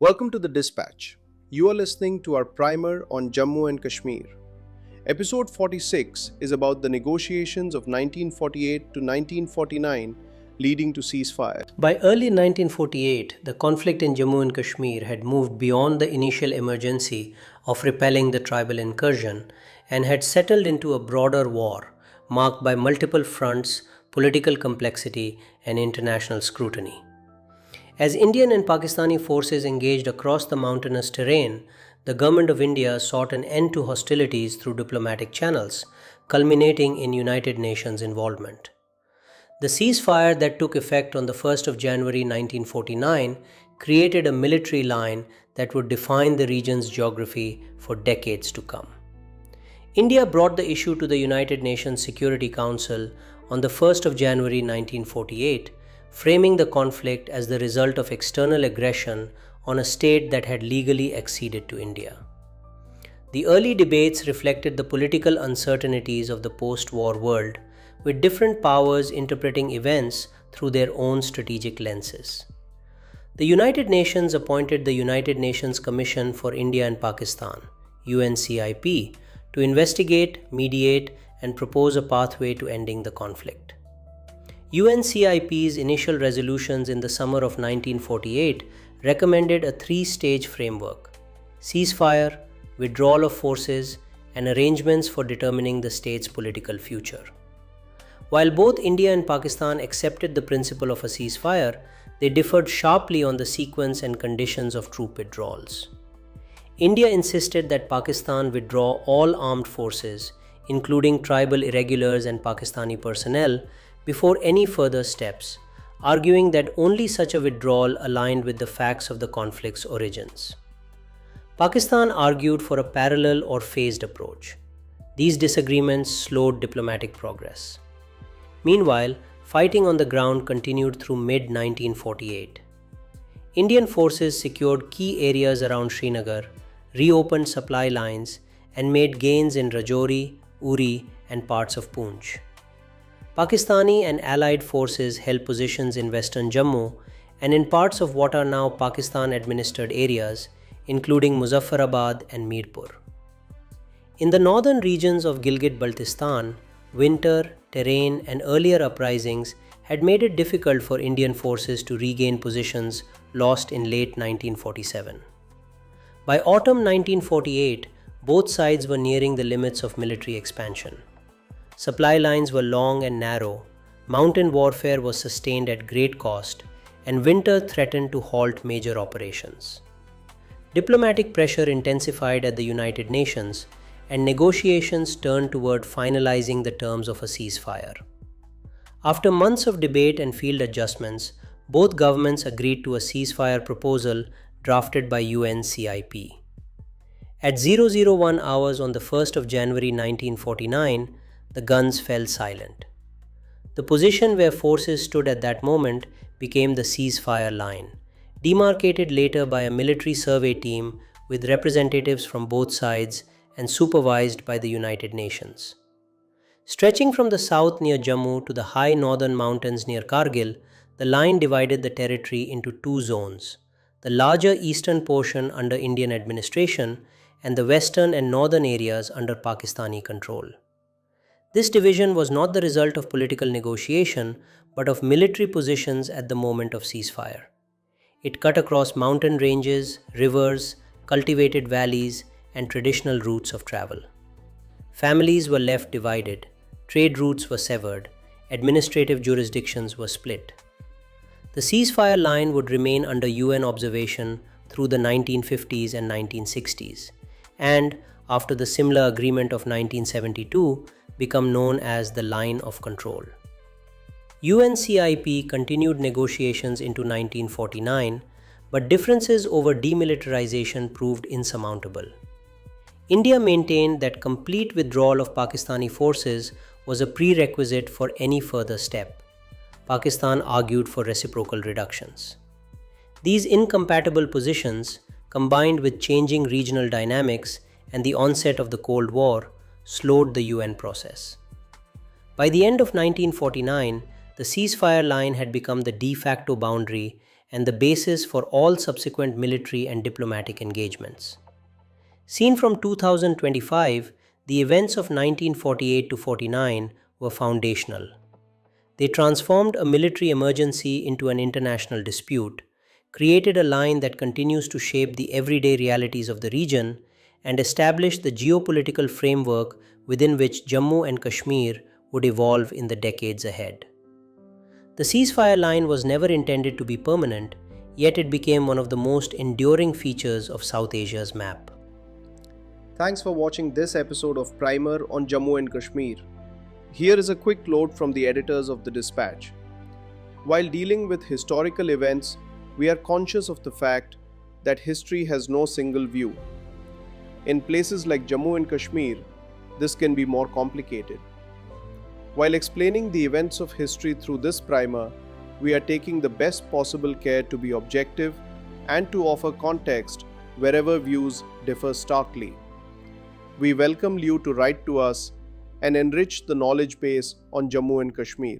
Welcome to the Dispatch. You are listening to our primer on Jammu and Kashmir. Episode 46 is about the negotiations of 1948 to 1949 leading to ceasefire. By early 1948, the conflict in Jammu and Kashmir had moved beyond the initial emergency of repelling the tribal incursion and had settled into a broader war marked by multiple fronts, political complexity, and international scrutiny. As Indian and Pakistani forces engaged across the mountainous terrain, the Government of India sought an end to hostilities through diplomatic channels, culminating in United Nations involvement. The ceasefire that took effect on the 1st of January 1949 created a military line that would define the region's geography for decades to come. India brought the issue to the United Nations Security Council on the 1st of January 1948, framing the conflict as the result of external aggression on a state that had legally acceded to India. The early debates reflected the political uncertainties of the post-war world, with different powers interpreting events through their own strategic lenses. The United Nations appointed the United Nations Commission for India and Pakistan, UNCIP, to investigate, mediate, and propose a pathway to ending the conflict. UNCIP's initial resolutions in the summer of 1948 recommended a three-stage framework: ceasefire, withdrawal of forces, and arrangements for determining the state's political future. While both India and Pakistan accepted the principle of a ceasefire, they differed sharply on the sequence and conditions of troop withdrawals. India insisted that Pakistan withdraw all armed forces, including tribal irregulars and Pakistani personnel, before any further steps, arguing that only such a withdrawal aligned with the facts of the conflict's origins. Pakistan argued for a parallel or phased approach. These disagreements slowed diplomatic progress. Meanwhile, fighting on the ground continued through mid-1948. Indian forces secured key areas around Srinagar, reopened supply lines, and made gains in Rajouri, Uri, and parts of Poonch. Pakistani and allied forces held positions in western Jammu and in parts of what are now Pakistan-administered areas, including Muzaffarabad and Mirpur. In the northern regions of Gilgit-Baltistan, winter, terrain, and earlier uprisings had made it difficult for Indian forces to regain positions lost in late 1947. By autumn 1948, both sides were nearing the limits of military expansion. Supply lines were long and narrow, mountain warfare was sustained at great cost, and winter threatened to halt major operations. Diplomatic pressure intensified at the United Nations, and negotiations turned toward finalizing the terms of a ceasefire. After months of debate and field adjustments, both governments agreed to a ceasefire proposal drafted by UNCIP. At 001 hours on the 1st of January 1949, the guns fell silent. The position where forces stood at that moment became the ceasefire line, demarcated later by a military survey team with representatives from both sides and supervised by the United Nations. Stretching from the south near Jammu to the high northern mountains near Kargil, the line divided the territory into two zones: the larger eastern portion under Indian administration and the western and northern areas under Pakistani control. This division was not the result of political negotiation, but of military positions at the moment of ceasefire. It cut across mountain ranges, rivers, cultivated valleys, and traditional routes of travel. Families were left divided, trade routes were severed, administrative jurisdictions were split. The ceasefire line would remain under UN observation through the 1950s and 1960s, and, after the Simla Agreement of 1972, become known as the Line of Control. UNCIP continued negotiations into 1949, but differences over demilitarization proved insurmountable. India maintained that complete withdrawal of Pakistani forces was a prerequisite for any further step. Pakistan argued for reciprocal reductions. These incompatible positions, combined with changing regional dynamics and the onset of the Cold War, slowed the UN process. By the end of 1949, the ceasefire line had become the de facto boundary and the basis for all subsequent military and diplomatic engagements. Seen from 2025, the events of 1948 to 49 were foundational. They transformed a military emergency into an international dispute, created a line that continues to shape the everyday realities of the region, and established the geopolitical framework within which Jammu and Kashmir would evolve in the decades ahead. The ceasefire line was never intended to be permanent, yet it became one of the most enduring features of South Asia's map. Thanks for watching this episode of Primer on Jammu and Kashmir. Here is a quick note from the editors of the Dispatch. While dealing with historical events, we are conscious of the fact that history has no single view. In places like Jammu and Kashmir, this can be more complicated. While explaining the events of history through this primer, we are taking the best possible care to be objective and to offer context wherever views differ starkly. We welcome you to write to us and enrich the knowledge base on Jammu and Kashmir.